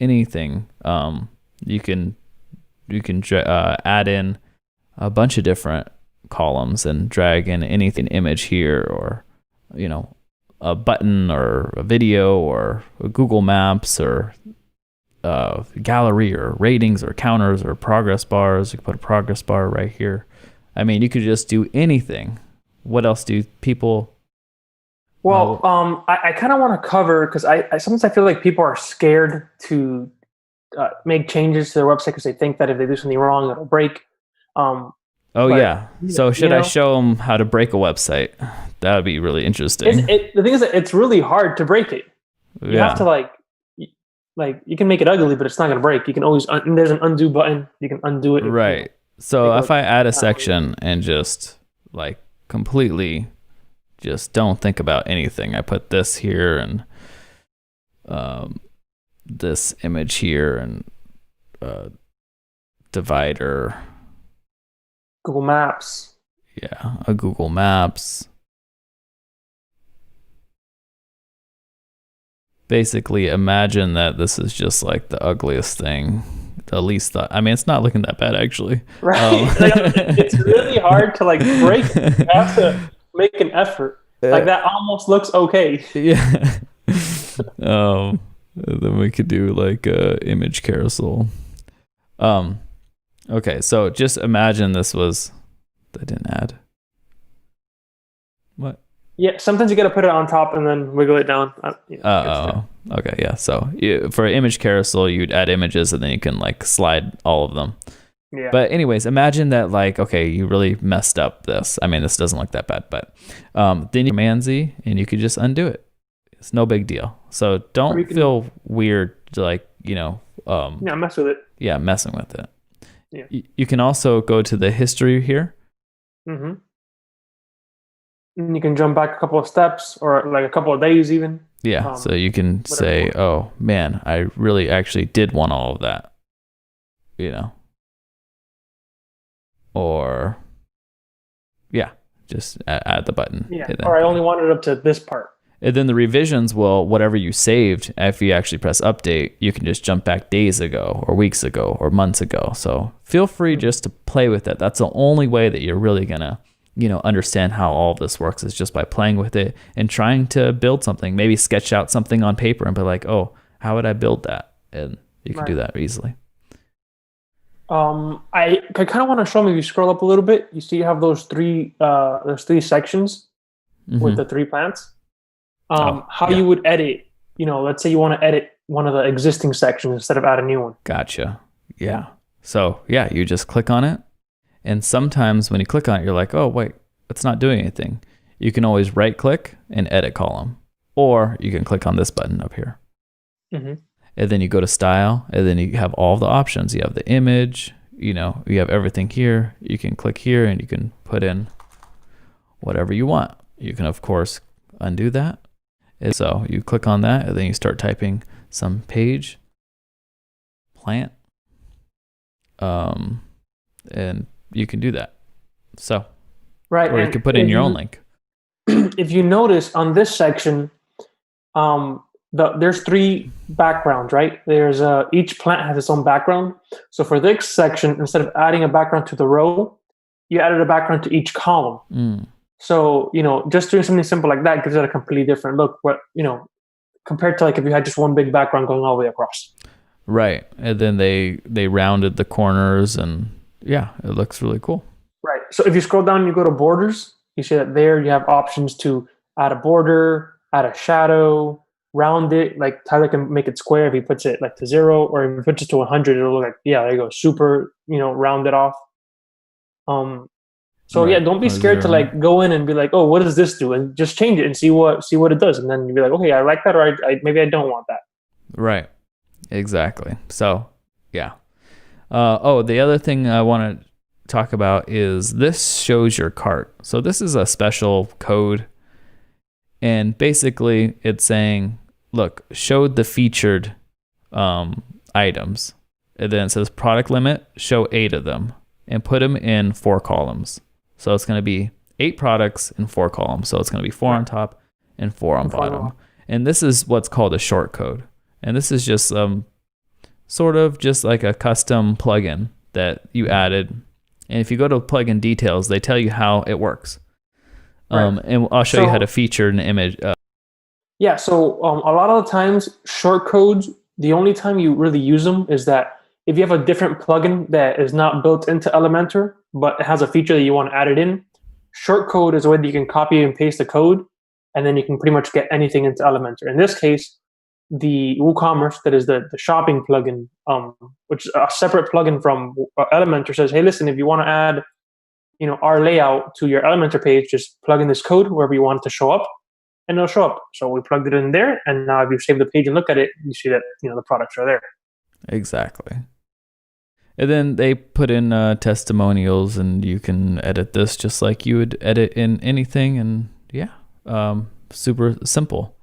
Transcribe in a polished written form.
anything. You can add in a bunch of different columns and drag in anything image here, or a button or a video or a Google Maps or gallery or ratings or counters or progress bars. You could put a progress bar right here. I mean, you could just do anything. What else do people? Well, I kind of want to cover, because I sometimes I feel like people are scared to make changes to their website because they think that if they do something wrong, it'll break. Oh, yeah. So should I show them how to break a website? That would be really interesting. The thing is that it's really hard to break it. You have to like you can make it ugly, but it's not going to break. You can always there's an undo button. You can undo it. Right. So if I add a section and just like completely just don't think about anything, I put this here and this image here and divider. Google Maps. Yeah, a Google Maps. Basically, imagine that this is just like the ugliest thing. The least thought. I mean, it's not looking that bad actually. Right. It's really hard to like break it. You have to make an effort. Like that almost looks okay. Yeah. Then we could do like a image carousel. Okay, so just imagine this was. I didn't add. What? Yeah, sometimes you got to put it on top and then wiggle it down. Okay, yeah. So for image carousel, you'd add images and then you can like slide all of them. Yeah. But anyways, imagine that like, okay, you really messed up this. I mean, this doesn't look that bad, but then you Command Z and you could just undo it. It's no big deal. So don't feel weird to like, mess with it. Yeah, messing with it. Yeah. You can also go to the history here. Mm-hmm. And you can jump back a couple of steps or like a couple of days even. Yeah, so you can say, oh, man, I really actually did want all of that, Or, yeah, just add the button. Yeah, or I only wanted it up to this part. And then the revisions will, whatever you saved, if you actually press update, you can just jump back days ago or weeks ago or months ago. So feel free just to play with it. That's the only way that you're really going to understand how all of this works, is just by playing with it and trying to build something. Maybe sketch out something on paper and be like, oh, how would I build that? And you can do that easily. I kind of want to show me, if you scroll up a little bit, you see you have those three sections with the 3 plants. You would edit, let's say you want to edit one of the existing sections instead of add a new one. Gotcha. Yeah. So yeah, you just click on it. And sometimes when you click on it, you're like, oh, wait, it's not doing anything. You can always right click and edit column, or you can click on this button up here. Mm-hmm. And then you go to style, and then you have all the options. You have the image, you have everything here. You can click here and you can put in whatever you want. You can, of course, undo that. And so you click on that, and then you start typing some page, plant, and you can do that. So, right. Or you can put in your own link. If you notice on this section, there's 3 backgrounds, right? There's each plant has its own background. So for this section, instead of adding a background to the row, you added a background to each column. Mm. So, just doing something simple like that gives it a completely different look. But, compared to like if you had just one big background going all the way across. Right. And then they rounded the corners, and yeah, it looks really cool. Right. So if you scroll down and you go to borders, you see that there you have options to add a border, add a shadow, round it. Like Tyler can make it square if he puts it like to 0, or if he puts it to 100, it'll look like, yeah, there you go, super, round it off. So right. Yeah, don't be scared to like go in and be like, oh, what does this do? And just change it and see what it does. And then you'll be like, okay, I like that, or maybe I don't want that. Right. Exactly. So yeah. The other thing I want to talk about is this shows your cart. So this is a special code, and basically it's saying, look, showed the featured items, and then it says product limit, show 8 of them, and put them in 4 columns. So it's going to be 8 products in 4 columns. So it's going to be 4 on top and 4 on bottom. And this is what's called a short code. And this is just sort of just like a custom plugin that you added. And if you go to plugin details, they tell you how it works. Right. And I'll show you how to feature an image. Yeah, so a lot of the times, short codes, the only time you really use them is that if you have a different plugin that is not built into Elementor, but it has a feature that you want to add it in, short code is a way that you can copy and paste the code, and then you can pretty much get anything into Elementor. In this case, the WooCommerce, that is the shopping plugin, which is a separate plugin from Elementor, says, hey, listen, if you want to add our layout to your Elementor page, just plug in this code wherever you want it to show up, and it'll show up. So we plugged it in there, and now if you save the page and look at it, you see that the products are there. Exactly. And then they put in testimonials, and you can edit this just like you would edit in anything. And yeah, super simple.